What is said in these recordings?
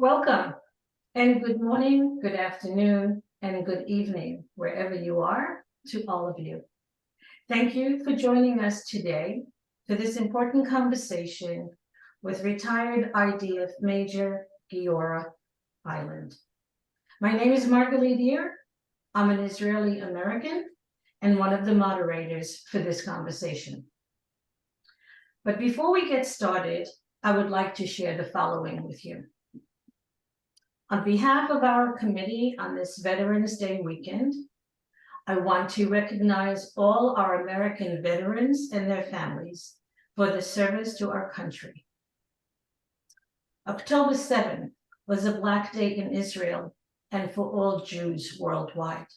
Welcome, and good morning, good afternoon, and good evening, wherever you are, to all of you. Thank you for joining us today for this important conversation with retired IDF Major Giora Eiland. My name is Margalit Deer. I'm an Israeli American and one of the moderators for this conversation. But before we get started, I would like to share the following with you. On behalf of our committee on this Veterans Day weekend, I want to recognize all our American veterans and their families for the service to our country. October 7th was a Black Day in Israel and for all Jews worldwide.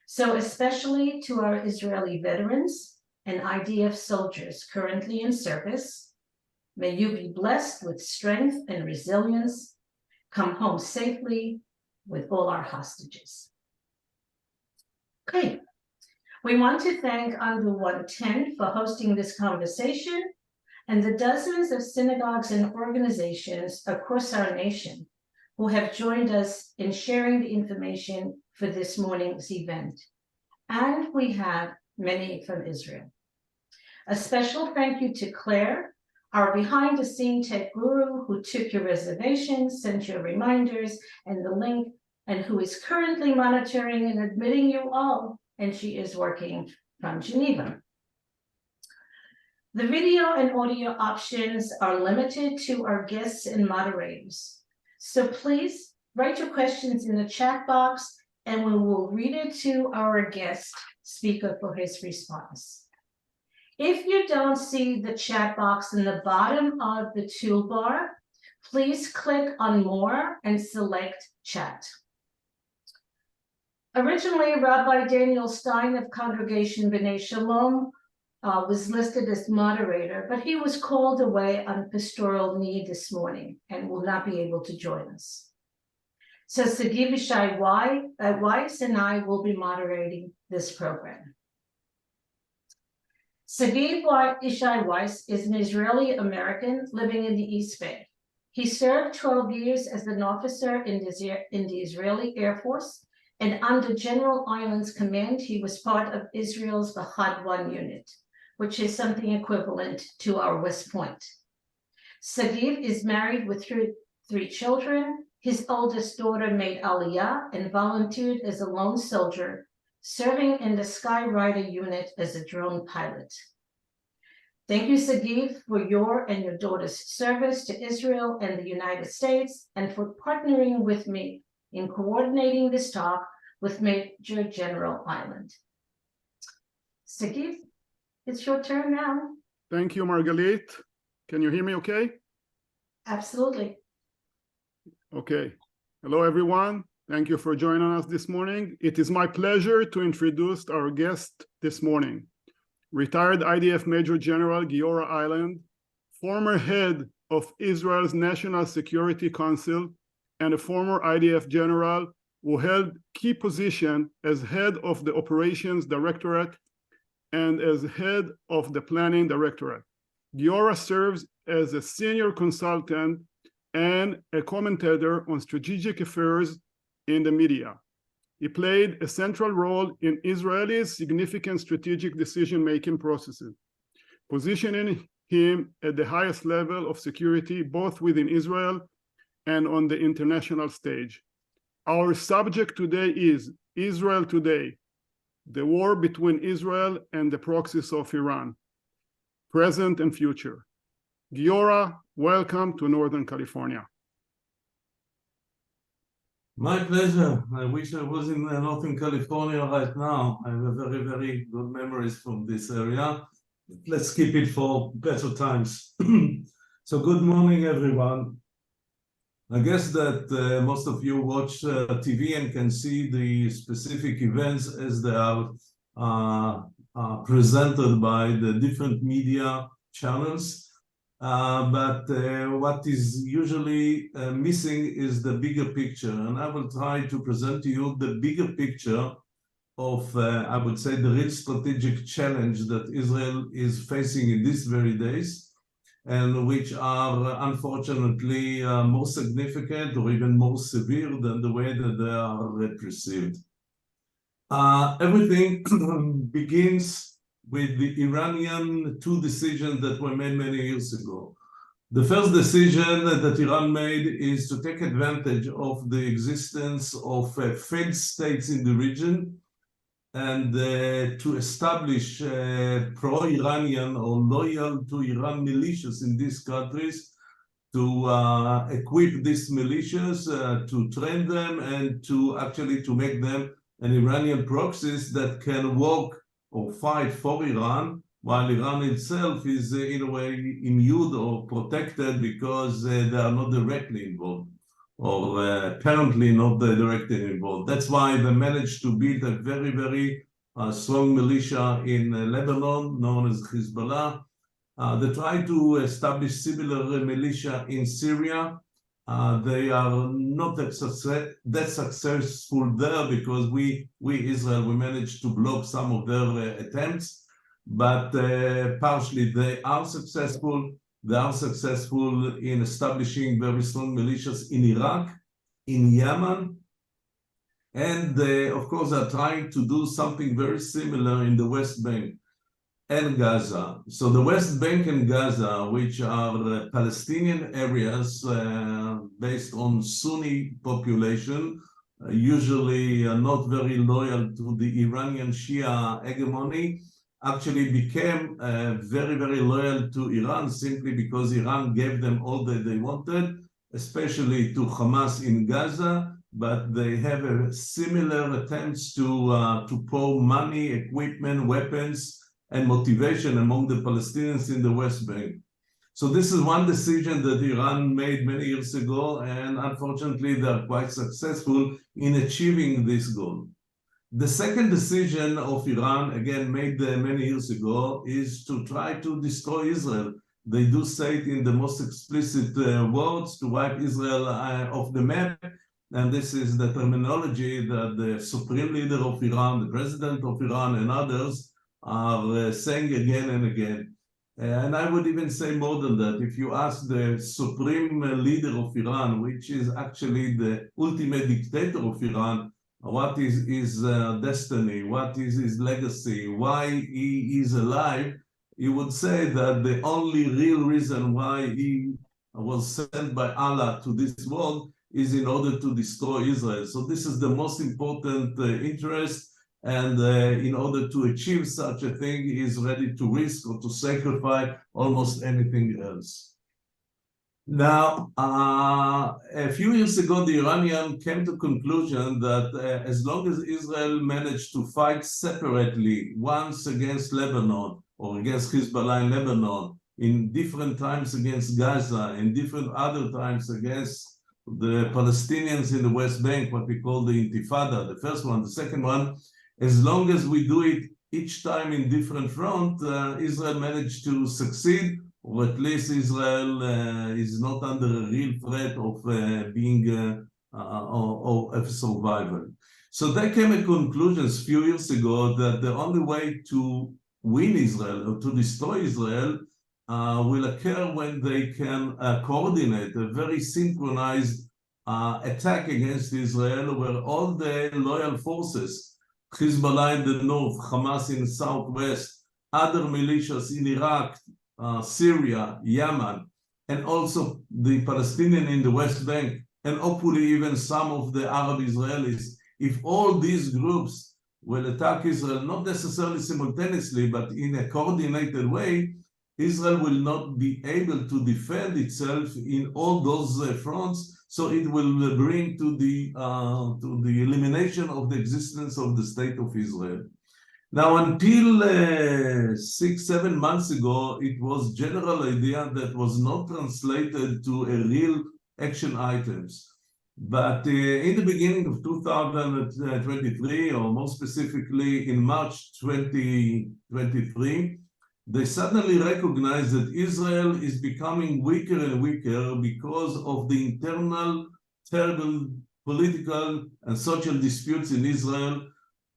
So especially to our Israeli veterans and IDF soldiers currently in service, may you be blessed with strength and resilience. Come home safely with all our hostages. Okay, we want to thank Under 110 for hosting this conversation and the dozens of synagogues and organizations across our nation who have joined us in sharing the information for this morning's event. And we have many from Israel. A special thank you to Claire, our behind-the-scene tech guru who took your reservations, sent your reminders and the link, and who is currently monitoring and admitting you all, and she is working from Geneva. The video and audio options are limited to our guests and moderators. So please write your questions in the chat box and we will read it to our guest speaker for his response. If you don't see the chat box in the bottom of the toolbar, please click on More and select Chat. Originally, Rabbi Daniel Stein of Congregation B'nai Shalom was listed as moderator, but he was called away on pastoral need this morning and will not be able to join us. So Sagiv Ishai Weiss and I will be moderating this program. Sagiv Ishai Weiss is an Israeli-American living in the East Bay. He served 12 years as an officer in the Israeli Air Force, and under General Eiland's command, he was part of Israel's Bahad 1 unit, which is something equivalent to our West Point. Sagiv is married with three children. His oldest daughter made Aliyah and volunteered as a lone soldier, serving in the Skyrider unit as a drone pilot. Thank you, Sagiv, for your and your daughter's service to Israel and the United States, and for partnering with me in coordinating this talk with Major General Eiland. Sagiv, it's your turn now. Thank you, Margalit. Can you hear me okay? Absolutely. Okay. Hello, everyone. Thank you for joining us this morning. It is my pleasure to introduce our guest this morning, retired IDF Major General Giora Eiland, former head of Israel's National Security Council, and a former IDF general who held key position as head of the Operations Directorate and as head of the Planning Directorate. Giora serves as a senior consultant and a commentator on strategic affairs in the media. He played a central role in Israel's significant strategic decision-making processes, positioning him at the highest level of security, both within Israel and on the international stage. Our subject today is Israel Today, the war between Israel and the proxies of Iran, present and future. Giora, welcome to Northern California. My pleasure. I wish I was in Northern California right now. I have very, very good memories from this area. Let's keep it for better times. So good morning, everyone. I guess that most of you watch TV and can see the specific events as they are presented by the different media channels. But what is usually missing is the bigger picture. And I will try to present to you the bigger picture of, I would say, the real strategic challenge that Israel is facing in these very days, and which are unfortunately more significant or even more severe than the way that they are perceived. Everything begins with the Iranian two decisions that were made many years ago. The first decision that Iran made is to take advantage of the existence of failed states in the region and to establish pro-Iranian or loyal to Iran militias in these countries, to equip these militias, to train them, and to actually to make them an Iranian proxies that can work or fight for Iran, while Iran itself is in a way immune or protected because they are not directly involved, or apparently not directly involved. That's why they managed to build a very, very strong militia in Lebanon, known as Hezbollah. They try to establish similar militia in Syria. They are not that successful there because we Israel, we managed to block some of their attempts, but partially they are successful. They are successful in establishing very strong militias in Iraq, in Yemen, and of course they are trying to do something very similar in the West Bank and Gaza. So the West Bank and Gaza, which are Palestinian areas based on Sunni population, usually not very loyal to the Iranian Shia hegemony, actually became very, very loyal to Iran simply because Iran gave them all that they wanted, especially to Hamas in Gaza, but they have a similar attempts to pour money, equipment, weapons, and motivation among the Palestinians in the West Bank. So this is one decision that Iran made many years ago, and unfortunately they are quite successful in achieving this goal. The second decision of Iran, again made many years ago, is to try to destroy Israel. They do say it in the most explicit words, to wipe Israel off the map, and this is the terminology that the supreme leader of Iran, the president of Iran, and others are saying again and again. And I would even say more than that. If you ask the supreme leader of Iran, which is actually the ultimate dictator of Iran, what is his destiny, what is his legacy, why he is alive, he would say that the only real reason why he was sent by Allah to this world is in order to destroy Israel. So this is the most important interest. And in order to achieve such a thing, he is ready to risk or to sacrifice almost anything else. Now, a few years ago, the Iranians came to the conclusion that as long as Israel managed to fight separately, once against Lebanon or against Hezbollah in Lebanon, in different times against Gaza, in different other times against the Palestinians in the West Bank, what we call the Intifada, the first one, the second one, as long as we do it each time in different front, Israel managed to succeed, or at least Israel is not under a real threat of being or of survival. So there came a conclusion a few years ago that the only way to win Israel or to destroy Israel will occur when they can coordinate a very synchronized attack against Israel, where all the loyal forces, Hezbollah in the north, Hamas in the southwest, other militias in Iraq, Syria, Yemen, and also the Palestinian in the West Bank, and hopefully even some of the Arab Israelis. If all these groups will attack Israel, not necessarily simultaneously, but in a coordinated way, Israel will not be able to defend itself in all those fronts. So it will bring to the elimination of the existence of the state of Israel. Now, until 6-7 months ago, it was general idea that was not translated to a real action items. But in the beginning of 2023, or more specifically in March 2023, they suddenly recognized that Israel is becoming weaker and weaker because of the internal terrible political and social disputes in Israel.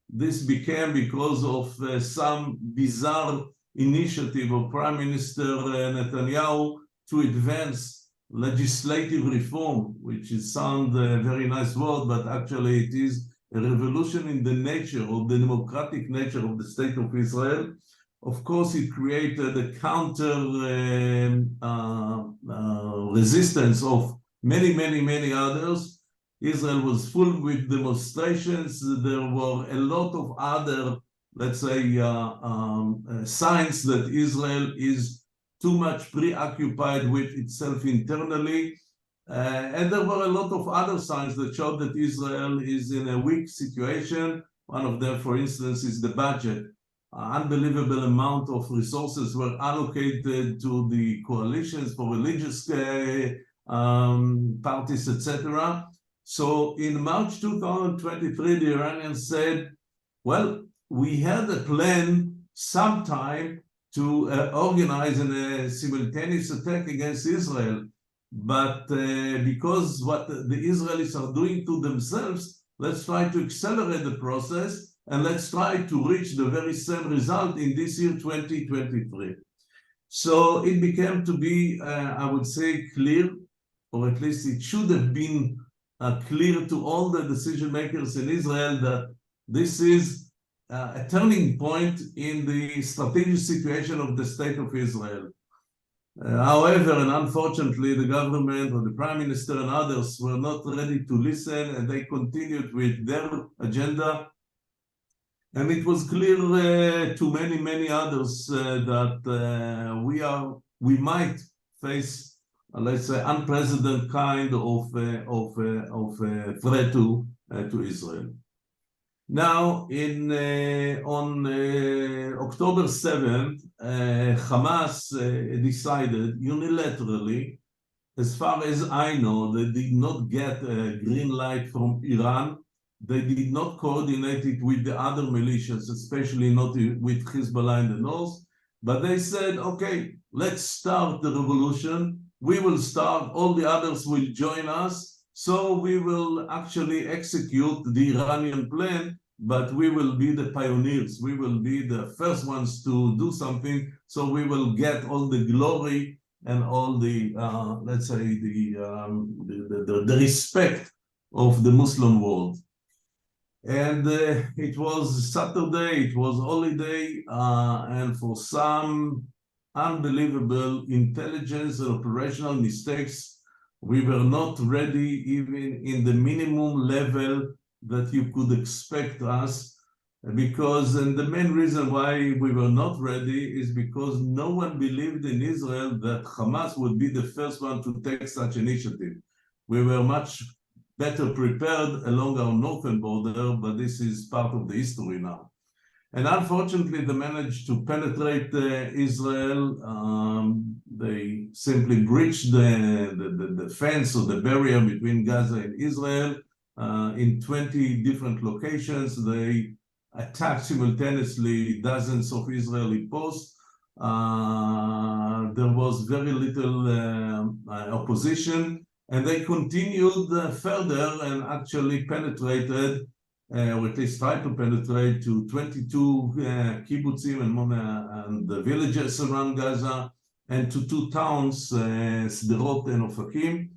This became because of some bizarre initiative of Prime Minister Netanyahu to advance legislative reform, which is sound a very nice word, but actually it is a revolution in the nature of the democratic nature of the state of Israel. Of course, it created a counter resistance of many others. Israel was full with demonstrations. There were a lot of other, let's say, signs that Israel is too much preoccupied with itself internally. And there were a lot of other signs that showed that Israel is in a weak situation. One of them, for instance, is the budget. Unbelievable amount of resources were allocated to the coalitions for religious parties, etc. So in March 2023, the Iranians said, well, we had a plan sometime to organize a simultaneous attack against Israel. But because what the Israelis are doing to themselves, let's try to accelerate the process and let's try to reach the very same result in this year, 2023. So it became to be, I would say, clear, or at least it should have been clear to all the decision makers in Israel that this is a turning point in the strategic situation of the state of Israel. However, and unfortunately, the government or the prime minister and others were not ready to listen, and they continued with their agenda. And it was clear to many others that we might face, let's say, unprecedented kind of threat to Israel. Now, on October 7th, Hamas decided unilaterally, as far as I know, they did not get a green light from Iran. They did not coordinate it with the other militias, especially not with Hezbollah in the north. But they said, okay, let's start the revolution. We will start, all the others will join us. So we will actually execute the Iranian plan, but we will be the pioneers. We will be the first ones to do something. So we will get all the glory and all the, let's say, the respect of the Muslim world. And it was Saturday, it was holiday, and for some unbelievable intelligence and operational mistakes, we were not ready even in the minimum level that you could expect us, because, and the main reason why we were not ready is because no one believed in Israel that Hamas would be the first one to take such initiative. We were much better prepared along our northern border, but this is part of the history now. And unfortunately, they managed to penetrate Israel. They simply breached the fence or the barrier between Gaza and Israel in 20 different locations. They attacked simultaneously dozens of Israeli posts. There was very little opposition. And they continued further and actually penetrated, or at least tried to penetrate, to 22 kibbutzim and the villages around Gaza, and to 2 towns, Sderot and Ofakim.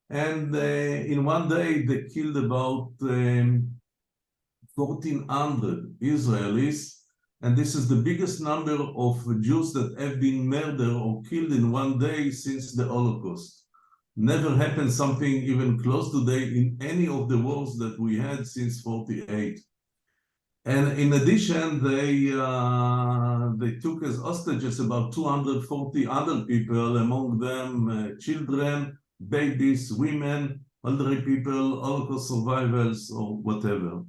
And in one day, they killed about 1,400 Israelis. And this is the biggest number of Jews that have been murdered or killed in one day since the Holocaust. Never happened something even close today in any of the wars that we had since 48. And in addition, they took as hostages about 240 other people, among them children, babies, women, elderly people, Holocaust survivors, or whatever.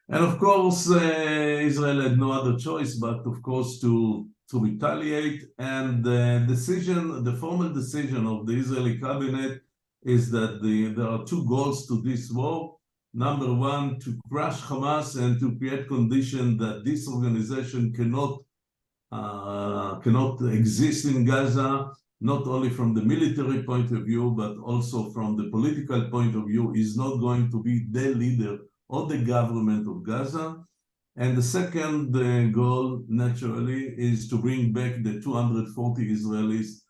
And of course, Israel had no other choice but, of course, to retaliate. And the formal decision of the Israeli cabinet is that there are 2 goals to this war. Number 1, to crush Hamas and to create conditions that this organization cannot exist in Gaza, not only from the military point of view, but also from the political point of view, is not going to be the leader of the government of Gaza. And the second goal, naturally, is to bring back the 240 Israelis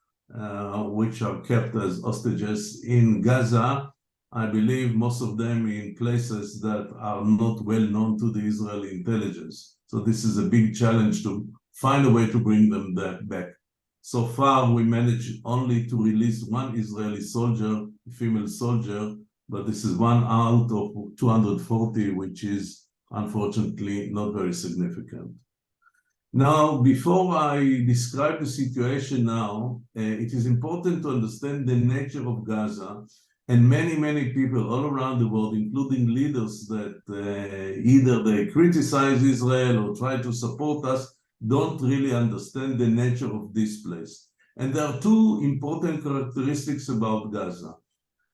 which are kept as hostages in Gaza. I believe most of them in places that are not well known to the Israeli intelligence. So this is a big challenge to find a way to bring them back. So far, we managed only to release one Israeli soldier, female soldier, but this is one out of 240, which is unfortunately not very significant. Now, before I describe the situation now, it is important to understand the nature of Gaza, and many people all around the world, including leaders that either they criticize Israel or try to support us, don't really understand the nature of this place. And there are two important characteristics about Gaza.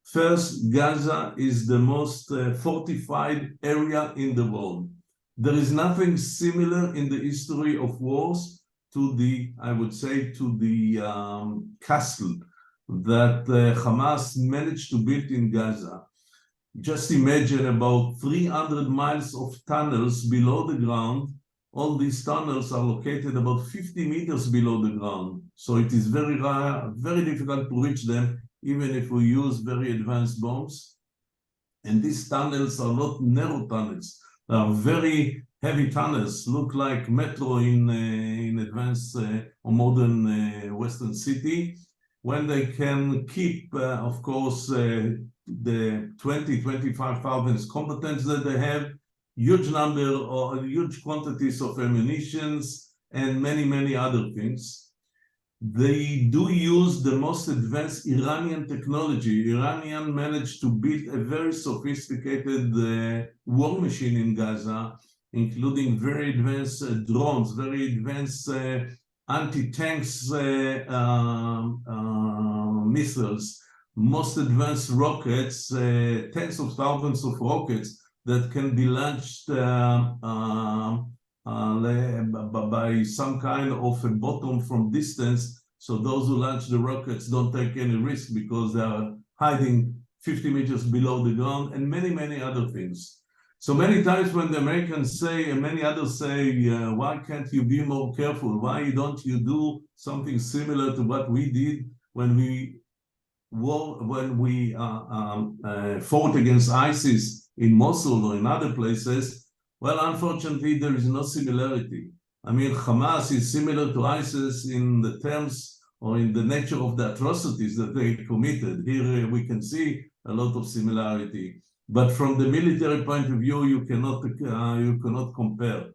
First, Gaza is the most fortified area in the world. There is nothing similar in the history of wars to the, I would say, to the castle that Hamas managed to build in Gaza. Just imagine about 300 miles of tunnels below the ground. All these tunnels are located about 50 meters below the ground. So it is very difficult to reach them, even if we use very advanced bombs. And these tunnels are not narrow tunnels. They are very heavy tunnels, look like metro in advanced or modern Western city, when they can keep, of course, the 25,000 combatants that they have, huge number or huge quantities of ammunitions, and many other things. They do use the most advanced Iranian technology. Iranian managed to build a very sophisticated war machine in Gaza, including very advanced drones, very advanced anti-tanks missiles, most advanced rockets, tens of thousands of rockets that can be launched by some kind of a bottom from distance. So those who launch the rockets don't take any risk because they are hiding 50 meters below the ground, and many other things. So many times when the Americans say, and many others say, why can't you be more careful? Why don't you do something similar to what we did when we fought against ISIS in Mosul or in other places? Well, unfortunately, there is no similarity. I mean, Hamas is similar to ISIS in the terms or in the nature of the atrocities that they committed. Here we can see a lot of similarity. But from the military point of view, you cannot compare.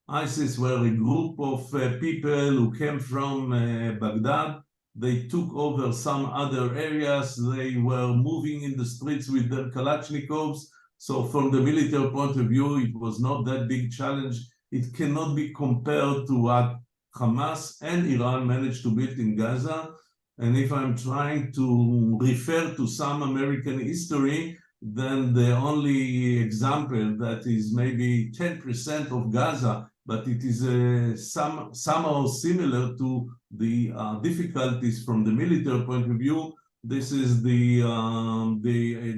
ISIS were a group of people who came from Baghdad. They took over some other areas. They were moving in the streets with their Kalashnikovs. So from the military point of view, it was not that big challenge. It cannot be compared to what Hamas and Iran managed to build in Gaza. And if I'm trying to refer to some American history, then the only example that is maybe 10% of Gaza, but it is somehow similar to the difficulties from the military point of view. This is the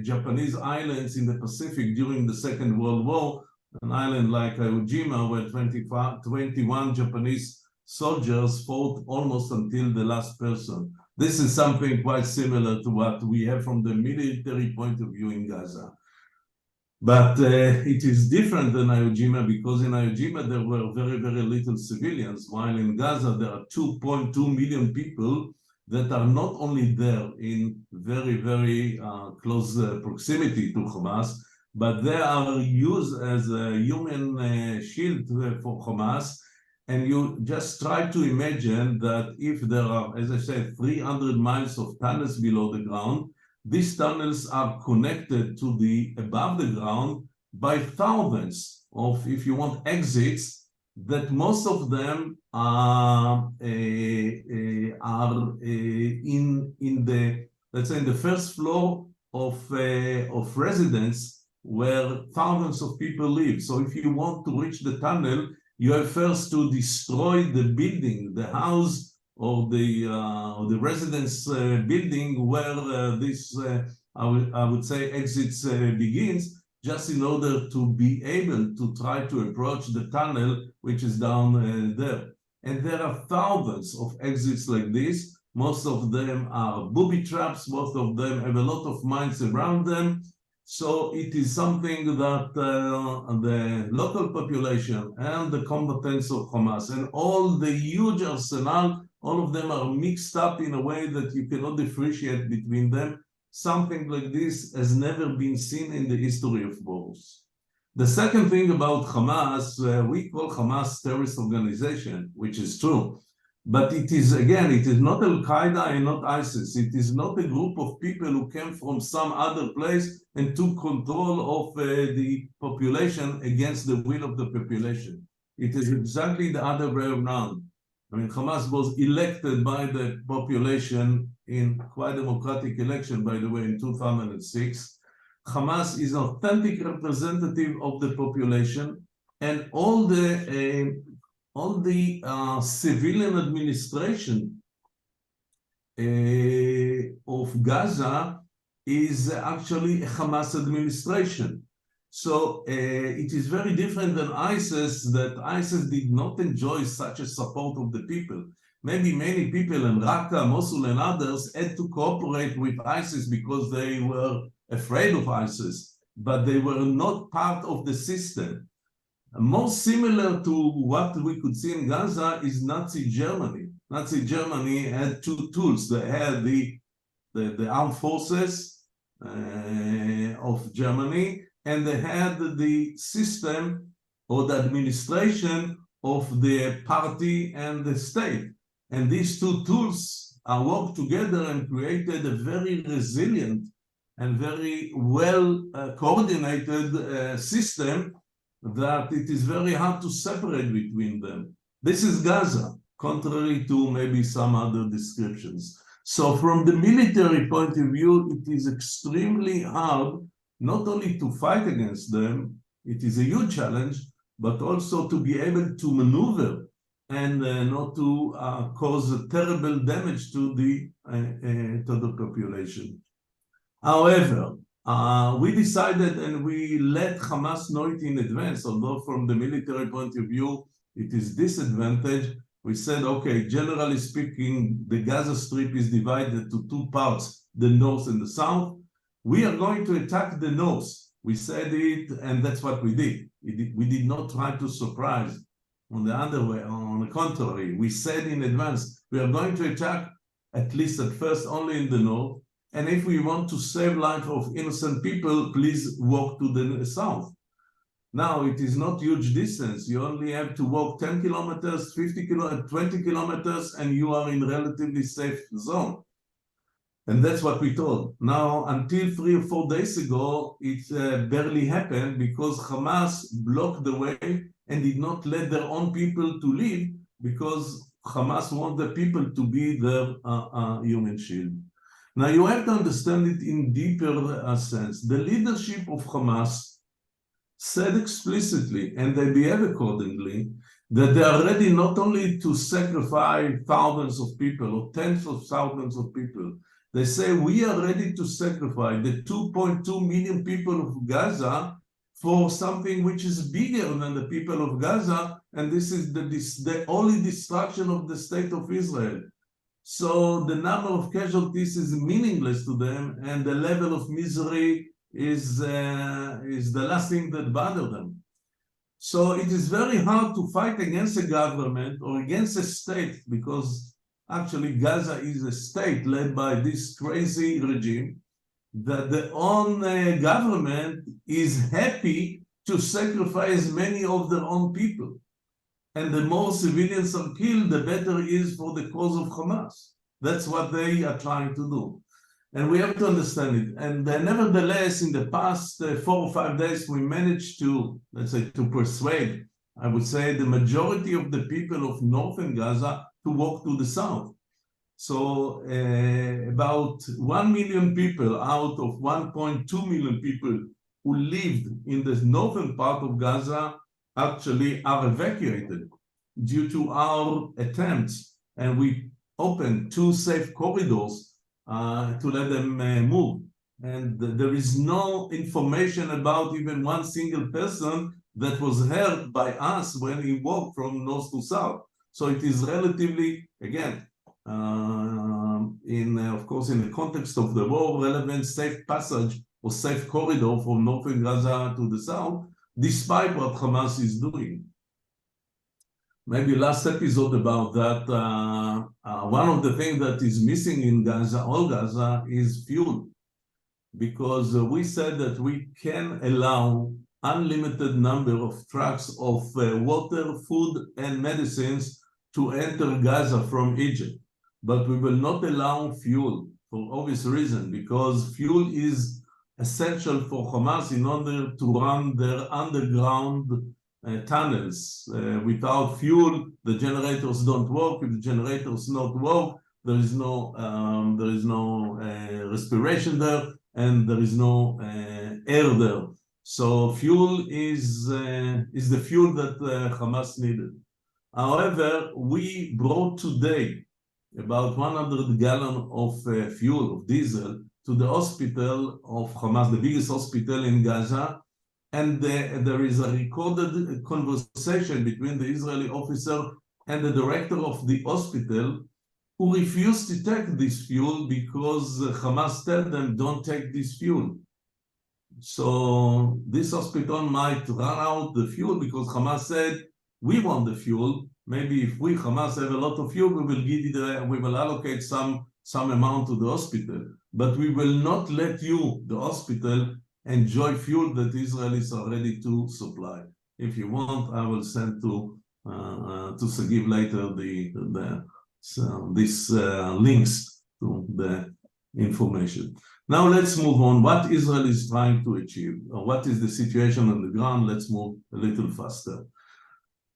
Japanese islands in the Pacific during the Second World War. An island like Iwo Jima, where 21 Japanese soldiers fought almost until the last person. This is something quite similar to what we have from the military point of view in Gaza. But it is different than Iwo Jima because in Iwo Jima there were very little civilians, while in Gaza there are 2.2 million people that are not only there in very close proximity to Hamas, but they are used as a human shield for Hamas. And you just try to imagine that if there are, as I said, 300 miles of tunnels below the ground, these tunnels are connected to the above the ground by thousands of, if you want, exits, that most of them are in the, let's say, in the first floor of residence where thousands of people live. So if you want to reach the tunnel, you have first to destroy the building, the house, or the residence building where this, I would say, exits begins. just in order to be able to try to approach the tunnel, which is down there. And there are thousands of exits like this. Most of them are booby traps. Most of them have a lot of mines around them. So it is something that the local population and the combatants of Hamas and all the huge arsenal, all of them are mixed up in a way that you cannot differentiate between them. Something like this has never been seen in the history of wars. The second thing about Hamas, we call Hamas terrorist organization, which is true. But it is, again, it is not Al-Qaeda and not ISIS. It is not a group of people who came from some other place and took control of the population against the will of the population. It is exactly the other way around. I mean, Hamas was elected by the population in quite democratic election, by the way, in 2006. Hamas is an authentic representative of the population, and all the civilian administration of Gaza is actually a Hamas administration. So it is very different than ISIS, that ISIS did not enjoy such a support of the people. Maybe many people in Raqqa, Mosul, and others had to cooperate with ISIS because they were afraid of ISIS, but they were not part of the system. More similar to what we could see in Gaza is Nazi Germany. Nazi Germany had two tools. They had the armed forces of Germany, and they had the system or the administration of the party and the state. And these two tools worked together and created a very resilient and very well coordinated system that it is very hard to separate between them. This is Gaza, contrary to maybe some other descriptions. So from the military point of view, it is extremely hard not only to fight against them, it is a huge challenge, but also to be able to maneuver and not to cause a terrible damage to the population. However, we decided and we let Hamas know it in advance, although from the military point of view, it is disadvantage. We said, okay, generally speaking, the Gaza Strip is divided to two parts, the north and the south. We are going to attack the north. We said it, and that's what we did. We did not try to surprise. On the other way, on the contrary, we said in advance, we are going to attack, at least at first, only in the north. And if we want to save life of innocent people, please walk to the south. Now, it is not huge distance. You only have to walk 10 kilometers, 20 kilometers, and you are in relatively safe zone. And that's what we told. Now, until 3 or 4 days ago, it barely happened because Hamas blocked the way and did not let their own people to leave because Hamas wants the people to be their human shield. Now, you have to understand it in deeper sense. The leadership of Hamas said explicitly, and they behave accordingly, that they are ready not only to sacrifice thousands of people or tens of thousands of people. They say, we are ready to sacrifice the 2.2 million people of Gaza for something which is bigger than the people of Gaza, and this is the only destruction of the state of Israel. So the number of casualties is meaningless to them, and the level of misery is the last thing that bothers them. So it is very hard to fight against a government or against a state, because actually Gaza is a state led by this crazy regime, that the own government is happy to sacrifice many of their own people. And the more civilians are killed, the better it is for the cause of Hamas. That's what they are trying to do. And we have to understand it. And nevertheless, in the past 4 or 5 days, we managed to, let's say, to persuade, I would say, the majority of the people of northern Gaza to walk to the south. So about 1 million people out of 1.2 million people who lived in the northern part of Gaza actually are evacuated due to our attempts. And we opened 2 safe corridors to let them move. And there is no information about even one single person that was hurt by us when he walked from north to south. So it is relatively, again, of course, in the context of the war, relevant safe passage or safe corridor from northern Gaza to the south, despite what Hamas is doing. Maybe last episode about that, one of the things that is missing in Gaza, all Gaza, is fuel. Because we said that we can allow unlimited number of trucks of water, food, and medicines to enter Gaza from Egypt. But we will not allow fuel for obvious reason, because fuel is essential for Hamas in order to run their underground tunnels. Without fuel, the generators don't work. If the generators not work, there is no respiration there, and there is no air there. So fuel is the fuel that Hamas needed. However, we brought today about 100 gallons of fuel, of diesel, to the hospital of Hamas, the biggest hospital in Gaza, and there is a recorded conversation between the Israeli officer and the director of the hospital, who refused to take this fuel because Hamas told them, don't take this fuel. So this hospital might run out the fuel because Hamas said, we want the fuel. Maybe if we, Hamas, have a lot of fuel, we will give it, we will allocate some amount to the hospital. But we will not let you, the hospital, enjoy fuel that Israelis are ready to supply. If you want, I will send to Sagiv later these links to the information. Now let's move on. What Israel is trying to achieve, or what is the situation on the ground? Let's move a little faster.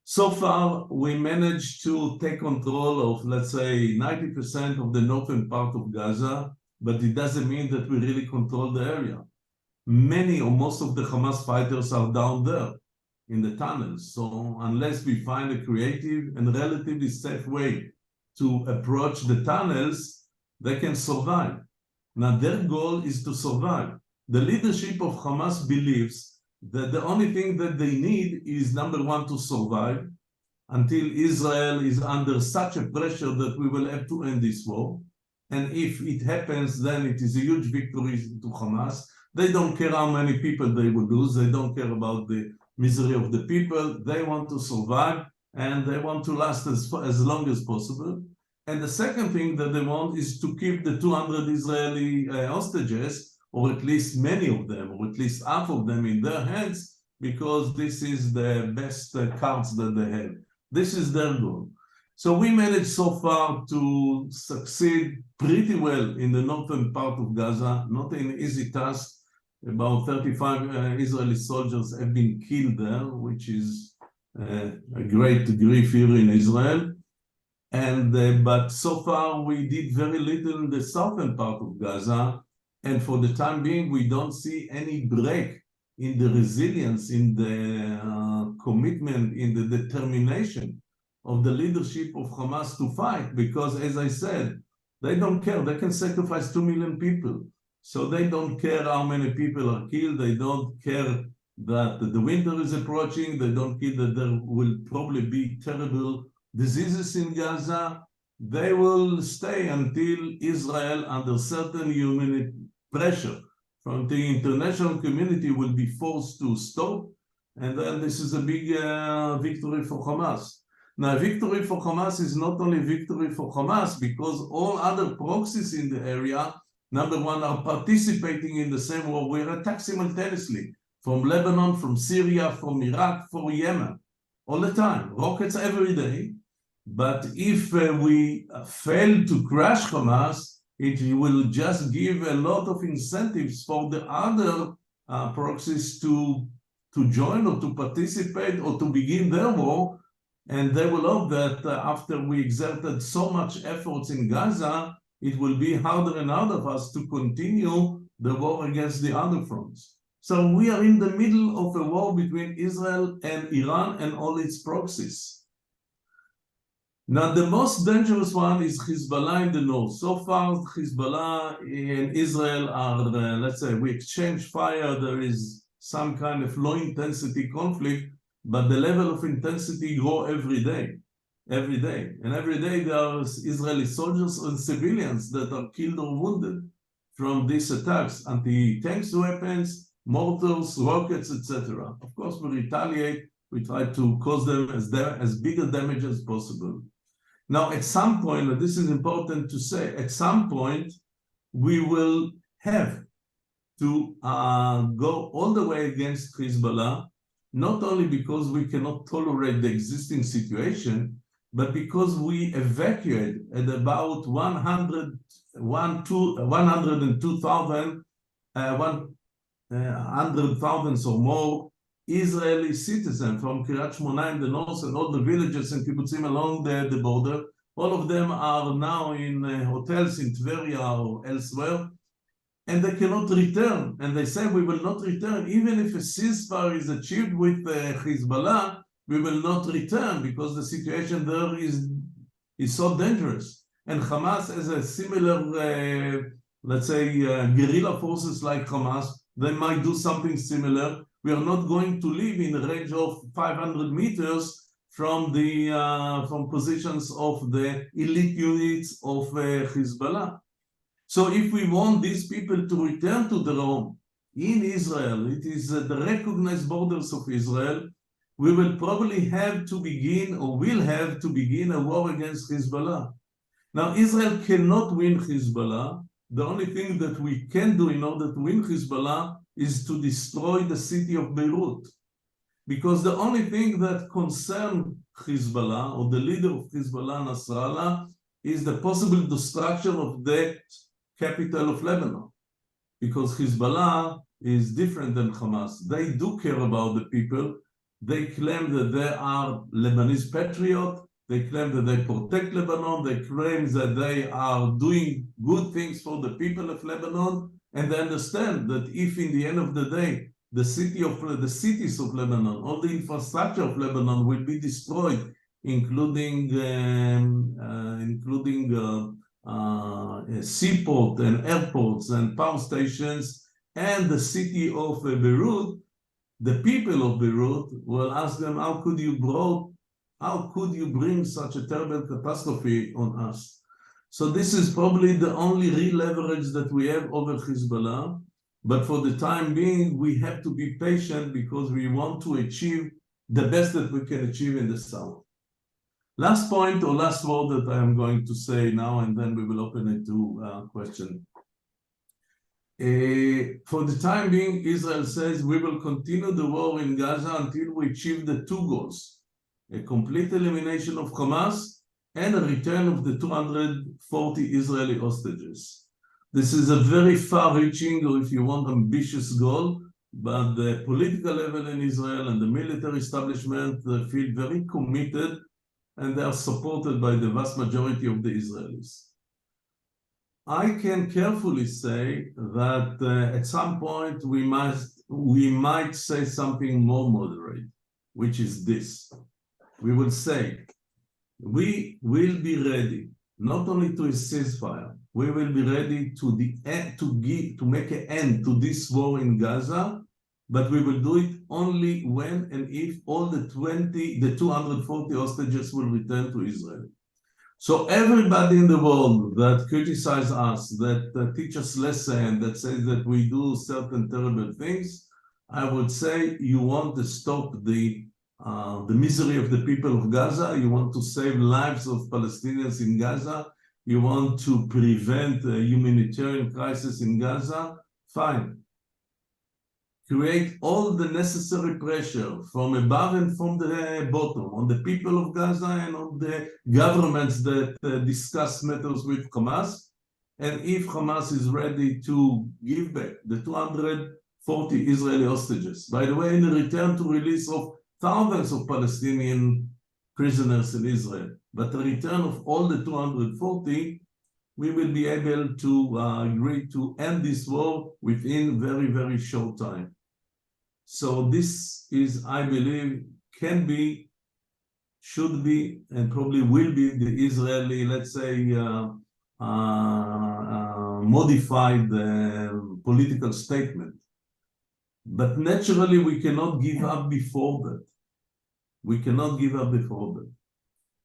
So far, we managed to take control of, let's say, 90% of the northern part of Gaza, but it doesn't mean that we really control the area. Many or most of the Hamas fighters are down there in the tunnels. So unless we find a creative and relatively safe way to approach the tunnels, they can survive. Now, their goal is to survive. The leadership of Hamas believes that the only thing that they need is, number one, to survive until Israel is under such a pressure that we will have to end this war. And if it happens, then it is a huge victory to Hamas. They don't care how many people they will lose. They don't care about the misery of the people. They want to survive, and they want to last as long as possible. And the second thing that they want is to keep the 200 Israeli hostages, or at least many of them, or at least half of them in their hands, because this is the best cards that they have. This is their goal. So we managed so far to succeed pretty well in the northern part of Gaza, not an easy task. About 35 Israeli soldiers have been killed there, which is a great grief here in Israel. But so far we did very little in the southern part of Gaza, and for the time being we don't see any break in the resilience, in the commitment, in the determination of the leadership of Hamas to fight, because as I said, they don't care. They can sacrifice 2 million people. So they don't care how many people are killed. They don't care that the winter is approaching. They don't care that there will probably be terrible diseases in Gaza. They will stay until Israel, under certain human pressure from the international community, will be forced to stop. And then this is a big victory for Hamas. Now, victory for Hamas is not only victory for Hamas, because all other proxies in the area, number one, are participating in the same war. We're attacked simultaneously from Lebanon, from Syria, from Iraq, from Yemen, all the time, rockets every day. But if we fail to crush Hamas, it will just give a lot of incentives for the other proxies to join or to participate or to begin their war. And they will hope that after we exerted so much efforts in Gaza, it will be harder and harder for us to continue the war against the other fronts. So we are in the middle of a war between Israel and Iran and all its proxies. Now, the most dangerous one is Hezbollah in the north. So far, Hezbollah and Israel are, let's say, we exchange fire. There is some kind of low-intensity conflict, but the level of intensity grows every day. Every day. And every day there are Israeli soldiers and civilians that are killed or wounded from these attacks, anti-tanks weapons, mortars, rockets, etc. Of course, we retaliate. We try to cause them as big a damage as possible. Now, at some point, and this is important to say, at some point, we will have to go all the way against Hezbollah, not only because we cannot tolerate the existing situation, but because we evacuate at about 102,000 or more Israeli citizens from Kiryat Shmona in the north and all the villages and kibbutzim along the border. All of them are now in hotels in Tveria or elsewhere, and they cannot return. And they say, we will not return. Even if a ceasefire is achieved with Hezbollah, we will not return because the situation there is so dangerous. And Hamas has a similar, let's say, guerrilla forces like Hamas. They might do something similar. We are not going to live in a range of 500 meters from the from positions of the elite units of Hezbollah. So if we want these people to return to their home in Israel, it is the recognized borders of Israel, we will probably have to begin or will have to begin a war against Hezbollah. Now, Israel cannot win Hezbollah. The only thing that we can do in order to win Hezbollah is to destroy the city of Beirut. Because the only thing that concerns Hezbollah or the leader of Hezbollah, Nasrallah, is the possible destruction of the capital of Lebanon. Because Hezbollah is different than Hamas. They do care about the people. They claim that they are Lebanese patriots. They claim that they protect Lebanon. They claim that they are doing good things for the people of Lebanon. And they understand that if in the end of the day, the cities of Lebanon, all the infrastructure of Lebanon will be destroyed, including seaport and airports and power stations, and the city of Beirut, the people of Beirut will ask them, how could you bring such a terrible catastrophe on us? So this is probably the only real leverage that we have over Hezbollah. But for the time being, we have to be patient because we want to achieve the best that we can achieve in the south. Last point or last word that I am going to say now, and then we will open it to question. For the time being, Israel says we will continue the war in Gaza until we achieve the two goals: a complete elimination of Hamas and a return of the 240 Israeli hostages. This is a very far-reaching, or if you want, ambitious goal, but the political level in Israel and the military establishment feel very committed, and they are supported by the vast majority of the Israelis. I can carefully say that at some point we might say something more moderate, which is this. We will say, we will be ready not only to a ceasefire, we will be ready to make an end to this war in Gaza, but we will do it only when and if all the 240 hostages will return to Israel. So everybody in the world that criticizes us, that teach us lesson, that says that we do certain terrible things, I would say you want to stop the misery of the people of Gaza, you want to save lives of Palestinians in Gaza, you want to prevent a humanitarian crisis in Gaza, fine. Create all the necessary pressure from above and from the bottom on the people of Gaza and on the governments that discuss matters with Hamas. And if Hamas is ready to give back the 240 Israeli hostages, by the way, in return to release of thousands of Palestinian prisoners in Israel, but the return of all the 240, we will be able to agree to end this war within very, very short time. So this is, I believe, can be should be and probably will be the Israeli, let's say, modified political statement. But naturally, we cannot give up before that. We cannot give up before that.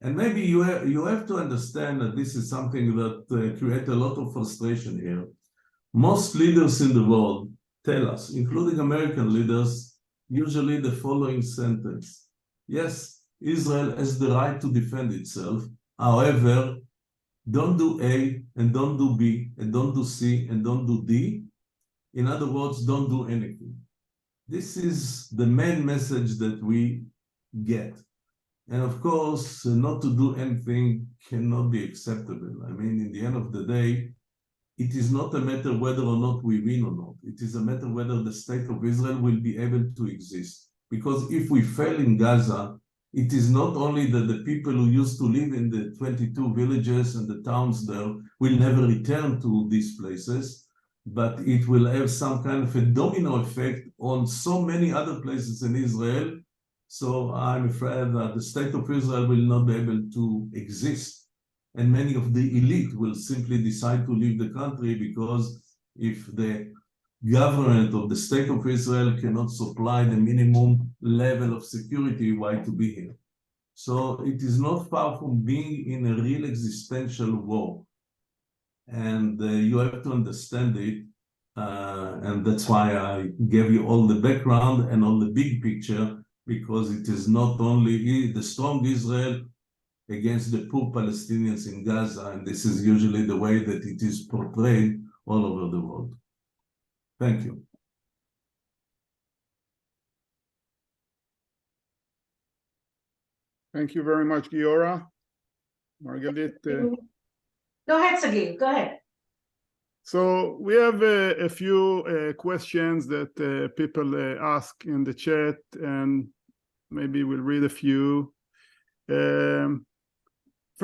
And maybe you have to understand that this is something that creates a lot of frustration here. Most leaders in the world tell us, including American leaders, usually the following sentence: yes, Israel has the right to defend itself. However, don't do A and don't do B and don't do C and don't do D. In other words, don't do anything. This is the main message that we get. And of course, not to do anything cannot be acceptable. I mean, in the end of the day, it is not a matter whether or not we win or not. It is a matter whether the state of Israel will be able to exist. Because if we fail in Gaza, it is not only that the people who used to live in the 22 villages and the towns there will never return to these places, but it will have some kind of a domino effect on so many other places in Israel. So I'm afraid that the state of Israel will not be able to exist. And many of the elite will simply decide to leave the country, because if the government of the state of Israel cannot supply the minimum level of security, why to be here? So it is not far from being in a real existential war. And you have to understand it. And that's why I gave you all the background and all the big picture, because it is not only the strong Israel against the poor Palestinians in Gaza, and this is usually the way that it is portrayed all over the world. Thank you. Thank you very much, Giora. Margalit. Go ahead, Sagi, go ahead. So we have a few questions that people ask in the chat, and maybe we'll read a few.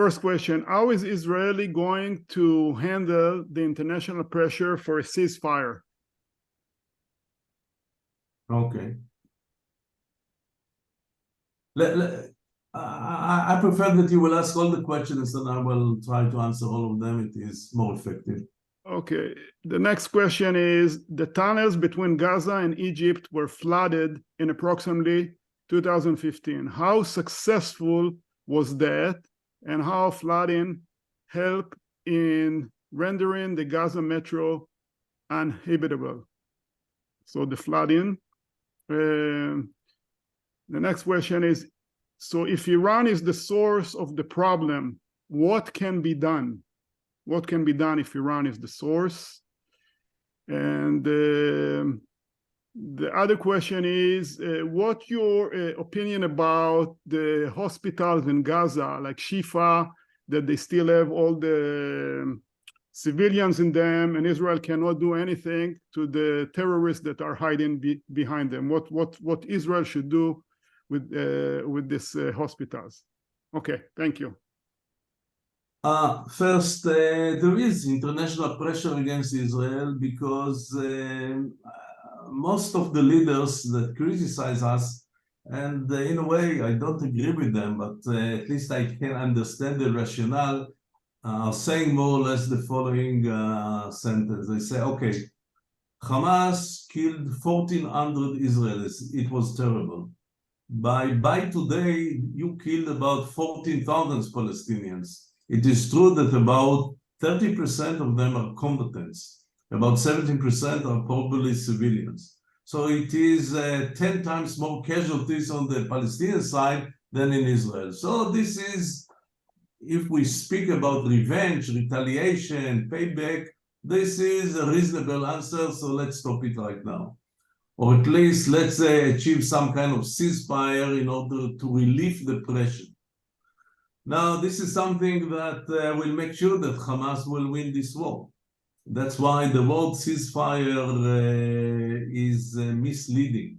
First question: how is Israel going to handle the international pressure for a ceasefire? Okay. I prefer that you will ask all the questions and I will try to answer all of them. It is more effective. Okay. The next question is: the tunnels between Gaza and Egypt were flooded in approximately 2015. How successful was that, and how flooding helped in rendering the Gaza metro uninhabitable? So the flooding. The next question is: so if Iran is the source of the problem, what can be done? What can be done if Iran is the source? And the other question is, what's your opinion about the hospitals in Gaza, like Shifa, that they still have all the civilians in them, and Israel cannot do anything to the terrorists that are hiding behind them? What Israel should do with these hospitals? Okay, thank you. First, there is international pressure against Israel because most of the leaders that criticize us, and in a way I don't agree with them, but at least I can understand the rationale, are saying more or less the following sentence. They say, okay, Hamas killed 1,400 Israelis. It was terrible. By today, you killed about 14,000 Palestinians. It is true that about 30% of them are combatants. About 17% are probably civilians. So it is 10 times more casualties on the Palestinian side than in Israel. So this is, if we speak about revenge, retaliation, payback, this is a reasonable answer, so let's stop it right now. Or at least let's achieve some kind of ceasefire in order to relieve the pressure. Now, this is something that will make sure that Hamas will win this war. That's why the word ceasefire is misleading.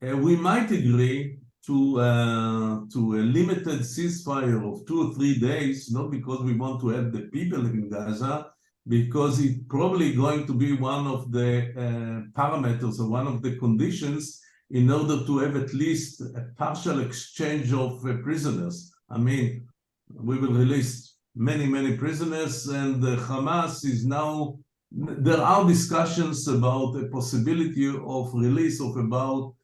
We might agree to a limited ceasefire of 2 or 3 days, not because we want to help the people in Gaza, because it's probably going to be one of the parameters or one of the conditions in order to have at least a partial exchange of prisoners. I mean, we will release many prisoners, and Hamas is now, there are discussions about the possibility of release of about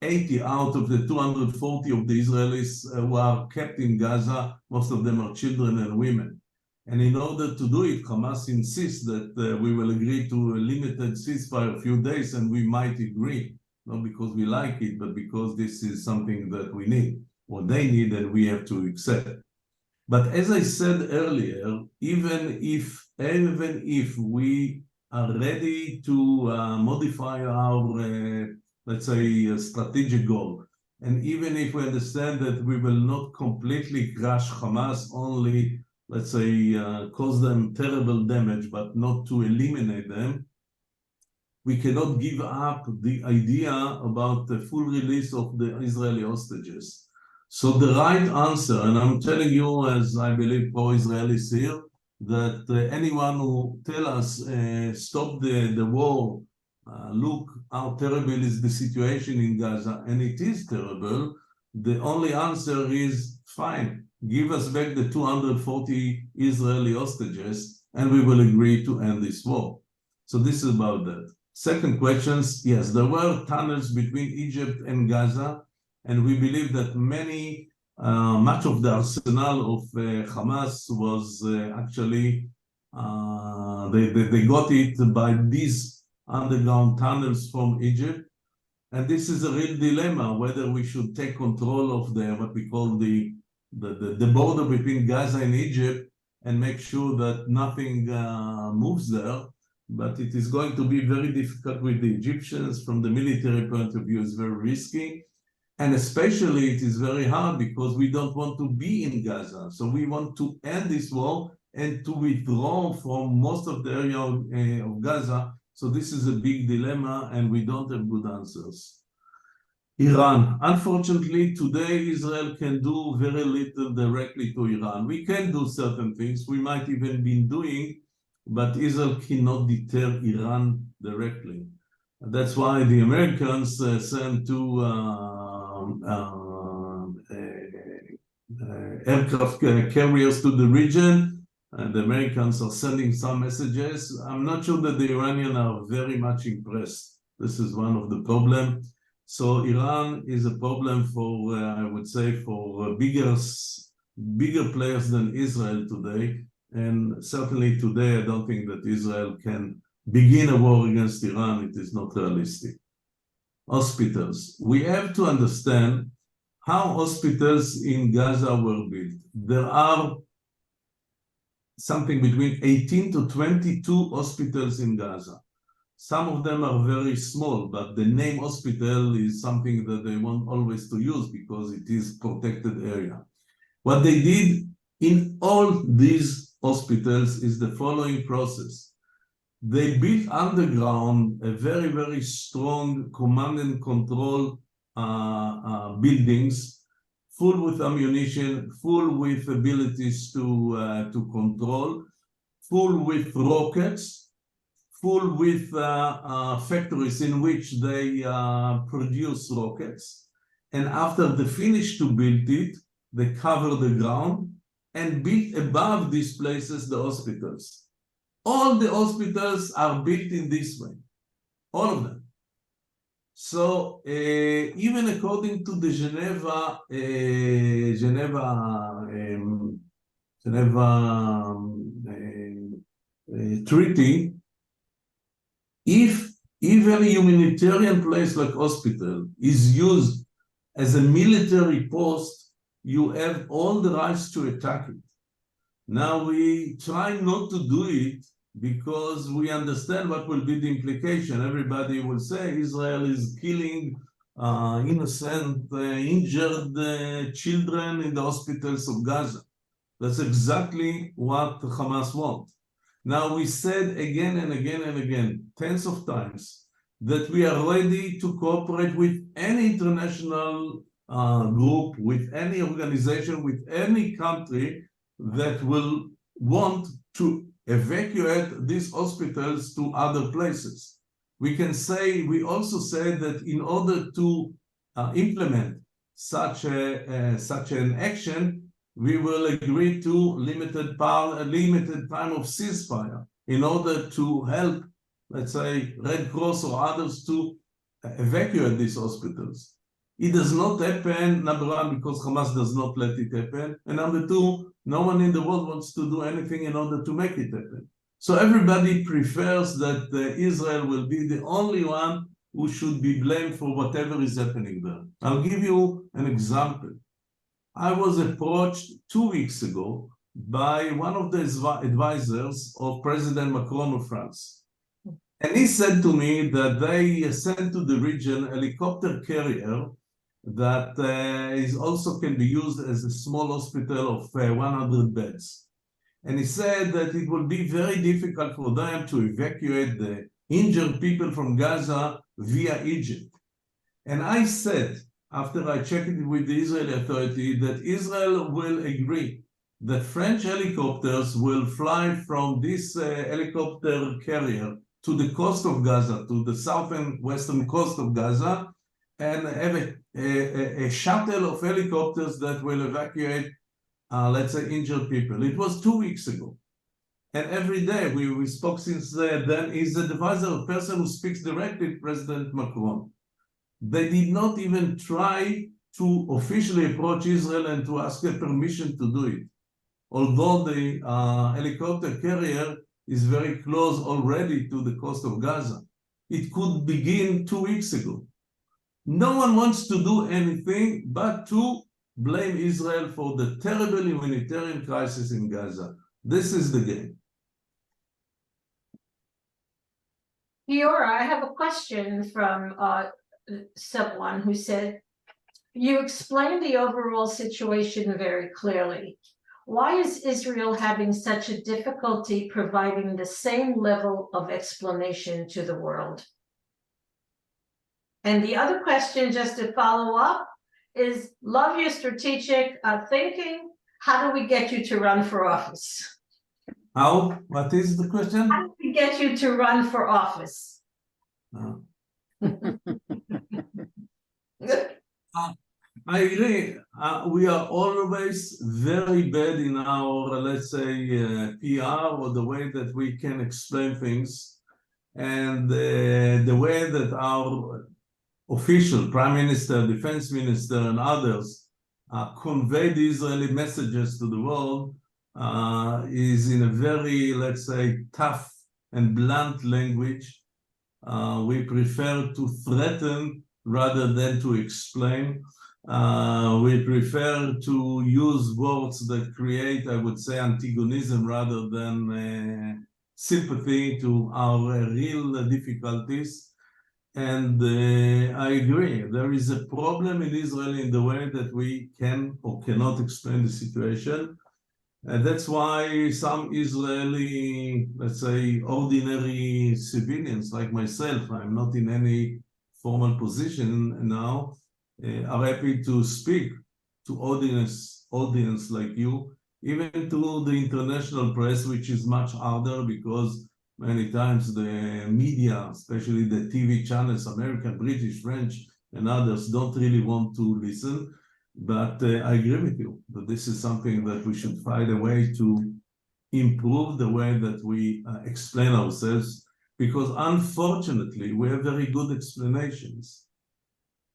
80 out of the 240 of the Israelis who are kept in Gaza. Most of them are children and women. And in order to do it, Hamas insists that we will agree to a limited ceasefire a few days, and we might agree, not because we like it, but because this is something that we need, or they need, and we have to accept. But as I said earlier, even if we are ready to modify our, let's say, strategic goal, and even if we understand that we will not completely crush Hamas, only, let's say, cause them terrible damage, but not to eliminate them, we cannot give up the idea about the full release of the Israeli hostages. So the right answer, and I'm telling you, as I believe pro-Israelis here, that anyone who tell us stop the war, look how terrible is the situation in Gaza, and it is terrible, the only answer is fine. Give us back the 240 Israeli hostages, and we will agree to end this war. So this is about that. Second questions, yes, there were tunnels between Egypt and Gaza, and we believe that much of the arsenal of Hamas was actually, they got it by these underground tunnels from Egypt. And this is a real dilemma, whether we should take control of what we call the border between Gaza and Egypt and make sure that nothing moves there. But it is going to be very difficult with the Egyptians. From the military point of view, it's very risky. And especially it is very hard because we don't want to be in Gaza. So we want to end this war and to withdraw from most of the area of Gaza. So this is a big dilemma, and we don't have good answers. Iran. Unfortunately, today Israel can do very little directly to Iran. We can do certain things. We might even be doing, but Israel cannot deter Iran directly. That's why the Americans sent two aircraft carriers to the region, and the Americans are sending some messages. I'm not sure that the Iranians are very much impressed. This is one of the problems. So Iran is a problem for, I would say, for bigger players than Israel today. And certainly today, I don't think that Israel can begin a war against Iran. It is not realistic. Hospitals. We have to understand how hospitals in Gaza were built. There are something between 18 to 22 hospitals in Gaza. Some of them are very small, but the name hospital is something that they want always to use because it is protected area. What they did in all these hospitals is the following process. They built underground a very strong command and control buildings, full with ammunition, full with abilities to control, full with rockets, full with factories in which they produce rockets. And after they finish to build it, they cover the ground and build above these places the hospitals. All the hospitals are built in this way, all of them. So even according to the Geneva treaty, if even a humanitarian place like hospital is used as a military post, you have all the rights to attack it. Now we try not to do it because we understand what will be the implication. Everybody will say Israel is killing innocent, injured children in the hospitals of Gaza. That's exactly what Hamas wants. Now we said again and again and again, tens of times, that we are ready to cooperate with any international group, with any organization, with any country that will want to evacuate these hospitals to other places. we also said that in order to implement such an action, we will agree to limited time of ceasefire in order to help, let's say, Red Cross or others to evacuate these hospitals. It does not happen, number one, because Hamas does not let it happen, and number two, no one in the world wants to do anything in order to make it happen. So everybody prefers that Israel will be the only one who should be blamed for whatever is happening there. I'll give you an example. I was approached 2 weeks ago by one of the advisors of President Macron of France. And he said to me that they sent to the region a helicopter carrier that also can be used as a small hospital of 100 beds. And he said that it will be very difficult for them to evacuate the injured people from Gaza via Egypt. And I said, after I checked it with the Israeli authority, that Israel will agree that French helicopters will fly from this helicopter carrier to the coast of Gaza, to the southern western coast of Gaza, and have a shuttle of helicopters that will evacuate, let's say, injured people. It was 2 weeks ago. And every day we spoke since then. He's an advisor, a person who speaks directly to President Macron. They did not even try to officially approach Israel and to ask their permission to do it. Although the helicopter carrier is very close already to the coast of Gaza. It could begin 2 weeks ago. No one wants to do anything but to blame Israel for the terrible humanitarian crisis in Gaza. This is the game. Giora, I have a question from someone who said, you explained the overall situation very clearly. Why is Israel having such a difficulty providing the same level of explanation to the world? And the other question, just to follow up, is love your strategic thinking. How do we get you to run for office? How? What is the question? How do we get you to run for office? I agree. We are always very bad in our, let's say, PR or the way that we can explain things. And the way that our official, Prime Minister, Defense Minister, and others convey the Israeli messages to the world is in a very, let's say, tough and blunt language. We prefer to threaten rather than to explain. We prefer to use words that create, I would say, antagonism rather than sympathy to our real difficulties. And I agree, there is a problem in Israel in the way that we can or cannot explain the situation. And that's why some Israeli, let's say, ordinary civilians like myself, I'm not in any formal position now, are happy to speak to audience like you, even to the international press, which is much harder because many times the media, especially the TV channels, American, British, French, and others, don't really want to listen. But I agree with you that this is something that we should find a way to improve the way that we explain ourselves, because unfortunately, we have very good explanations.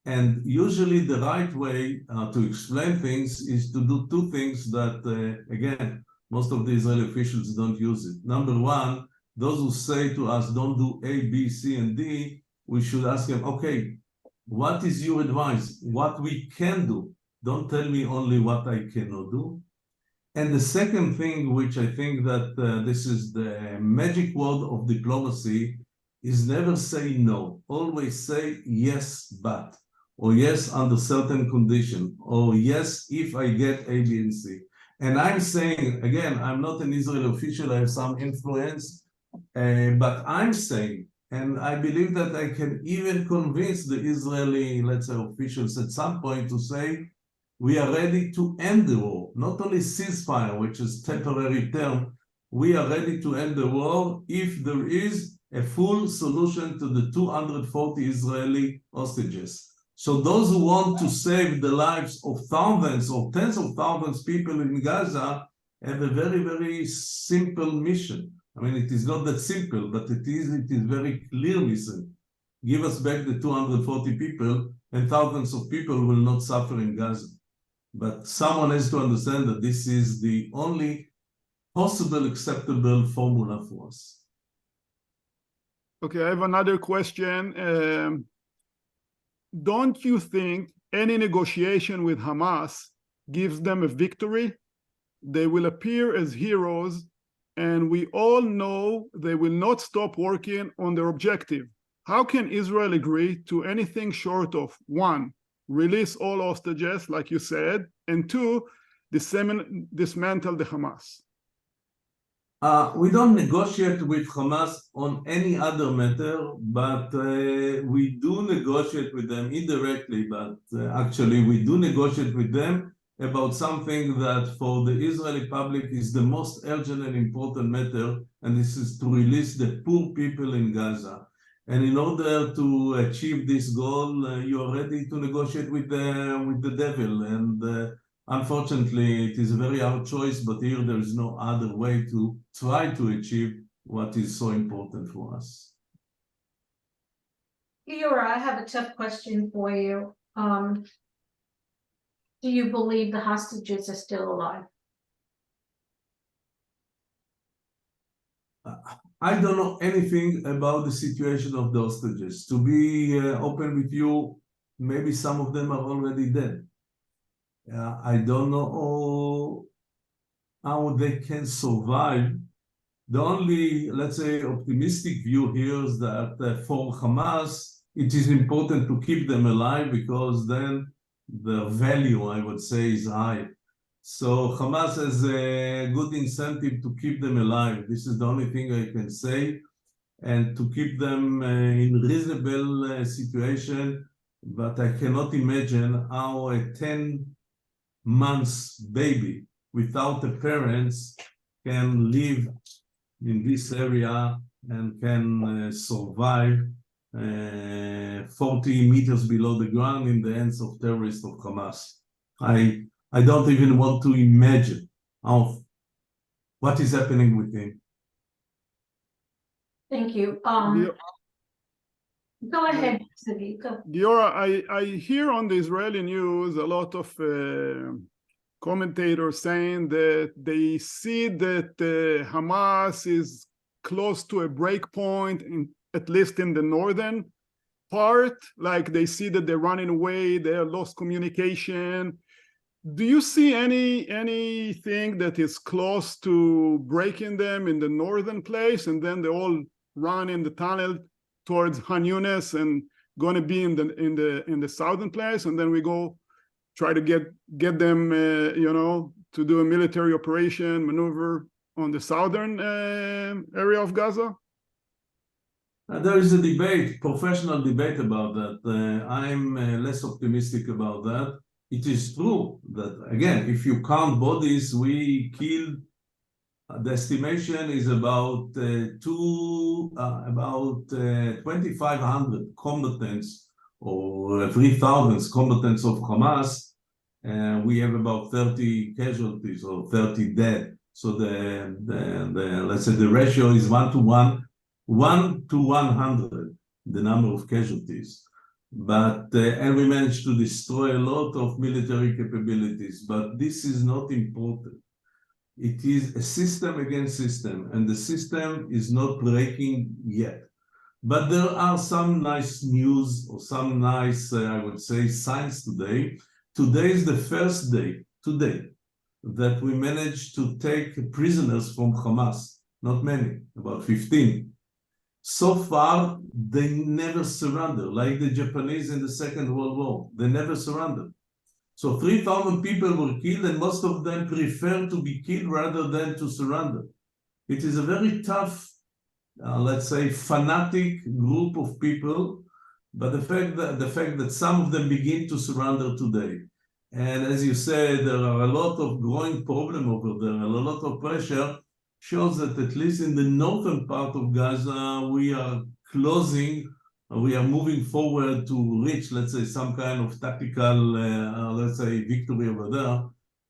And usually the right way to explain things is to do two things that, again, most of the Israeli officials don't use it. Number one, those who say to us, don't do A, B, C, and D, we should ask them, okay, what is your advice? What we can do? Don't tell me only what I cannot do. And the second thing, which I think that this is the magic word of diplomacy, is never say no. Always say yes, but, or yes, under certain condition, or yes, if I get A, B, and C. And I'm saying, again, I'm not an Israeli official, I have some influence, but I'm saying, and I believe that I can even convince the Israeli, let's say, officials at some point to say, we are ready to end the war, not only ceasefire, which is temporary term, we are ready to end the war if there is a full solution to the 240 Israeli hostages. So those who want to save the lives of thousands or tens of thousands of people in Gaza have a very, very simple mission. I mean, it is not that simple, but it is very clear mission. Give us back the 240 people, and thousands of people will not suffer in Gaza. But someone has to understand that this is the only possible acceptable formula for us. Okay, I have another question. Don't you think any negotiation with Hamas gives them a victory? They will appear as heroes, and we all know they will not stop working on their objective. How can Israel agree to anything short of, one, release all hostages, like you said, and two, dismantle the Hamas? We don't negotiate with Hamas on any other matter, but we do negotiate with them indirectly, but actually we do negotiate with them about something that for the Israeli public is the most urgent and important matter, and this is to release the poor people in Gaza. And in order to achieve this goal, you are ready to negotiate with the devil. And unfortunately, it is a very hard choice, but here there is no other way to try to achieve what is so important for us. Giora, I have a tough question for you. Do you believe the hostages are still alive? I don't know anything about the situation of the hostages. To be open with you, maybe some of them are already dead. I don't know how they can survive. The only, let's say, optimistic view here is that for Hamas, it is important to keep them alive because then the value, I would say, is high. So Hamas has a good incentive to keep them alive. This is the only thing I can say, and to keep them in reasonable situation. But I cannot imagine how a 10 months baby without the parents can live in this area and can survive 40 meters below the ground in the hands of terrorists of Hamas. I don't even want to imagine what is happening with him. Thank you. Go ahead, Sagi. Go. Giora, I hear on the Israeli news a lot of commentators saying that they see that Hamas is close to a break point, at least in the northern part. Like they see that they're running away, they have lost communication. Do you see anything that is close to breaking them in the northern place, and then they all run in the tunnel towards Han Yunis and going to be in the southern place, and then we go try to get them, to do a military operation maneuver on the southern area of Gaza? There is a debate, professional debate about that. I'm less optimistic about that. It is true that, again, if you count bodies, we killed, the estimation is about 2,500 combatants or 3,000 combatants of Hamas. We have about 30 casualties or 30 dead. So let's say the ratio is 1 to 100, the number of casualties. But and we managed to destroy a lot of military capabilities, but this is not important. It is a system against system, and the system is not breaking yet. But there are some nice news or some nice, I would say, signs today. Today is the first day, that we managed to take prisoners from Hamas. Not many, about 15. So far, they never surrender, like the Japanese in the Second World War. They never surrendered. So 3,000 people were killed, and most of them prefer to be killed rather than to surrender. It is a very tough, let's say, fanatic group of people, but the fact that some of them begin to surrender today. And as you said, there are a lot of growing problem over there, a lot of pressure. shows that at least in the northern part of Gaza, we are moving forward to reach, let's say, some kind of tactical, let's say, victory over there.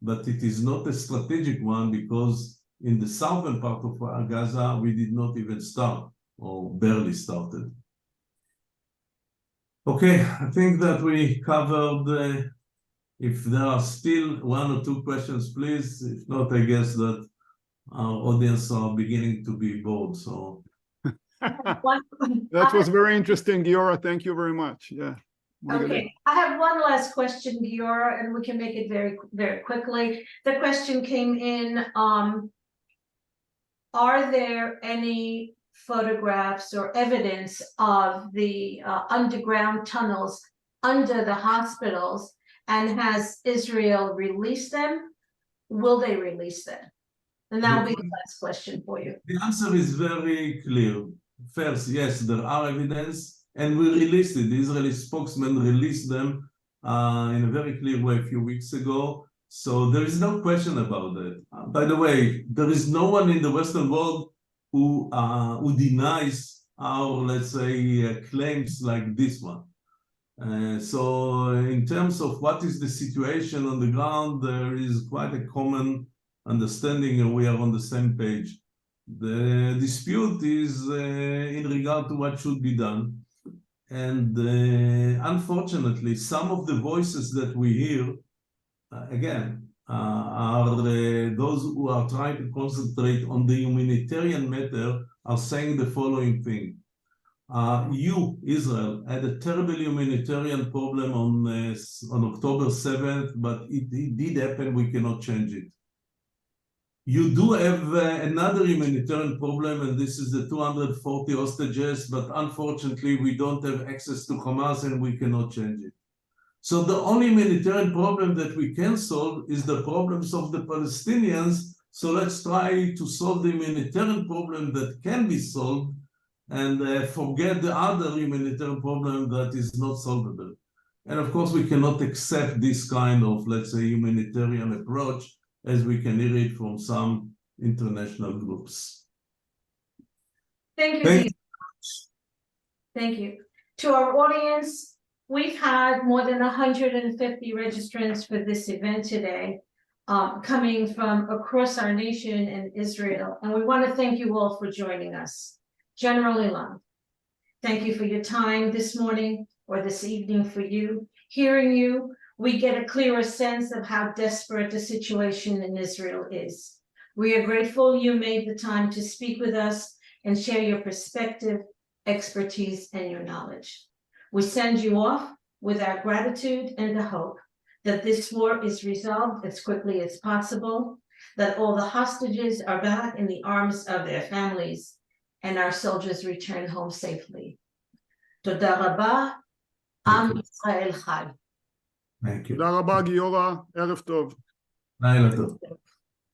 But it is not a strategic one because in the southern part of Gaza, we did not even start or barely started. Okay, I think that we covered. If there are still one or two questions, please. If not, I guess that our audience are beginning to be bored. So That was very interesting, Giora. Thank you very much. Yeah. Okay, I have one last question, Giora, and we can make it very, very quickly. The question came in, are there any photographs or evidence of the underground tunnels under the hospitals, and has Israel released them? Will they release them? And that will be the last question for you. the answer is very clear. First, yes, there are evidence, and we released it. The Israeli spokesman released them in a very clear way a few weeks ago. So there is no question about that. By the way, there is no one in the Western world who denies our, let's say, claims like this one. So in terms of what is the situation on the ground, there is quite a common understanding, and we are on the same page. The dispute is in regard to what should be done. And unfortunately, some of the voices that we hear, again, are those who are trying to concentrate on the humanitarian matter, are saying the following thing. You, Israel, had a terrible humanitarian problem on October 7th, but it did happen, we cannot change it. You do have another humanitarian problem, and this is the 240 hostages, but unfortunately, we don't have access to Hamas and we cannot change it. So the only humanitarian problem that we can solve is the problems of the Palestinians. So let's try to solve the humanitarian problem that can be solved and forget the other humanitarian problem that is not solvable. And of course, we cannot accept this kind of, let's say, humanitarian approach, as we can hear it from some international groups. Thank you. Thank you. To our audience, we've had more than 150 registrants for this event today, coming from across our nation and Israel. And we want to thank you all for joining us. General Eiland, thank you for your time this morning or this evening for you. Hearing you, we get a clearer sense of how desperate the situation in Israel is. We are grateful you made the time to speak with us and share your perspective, expertise, and your knowledge. We send you off with our gratitude and the hope that this war is resolved as quickly as possible, that all the hostages are back in the arms of their families, and our soldiers return home safely. Toda rabba, Am Yisrael Chai. Thank you. תודה רבה, גיורא. ערב טוב. לילה טוב.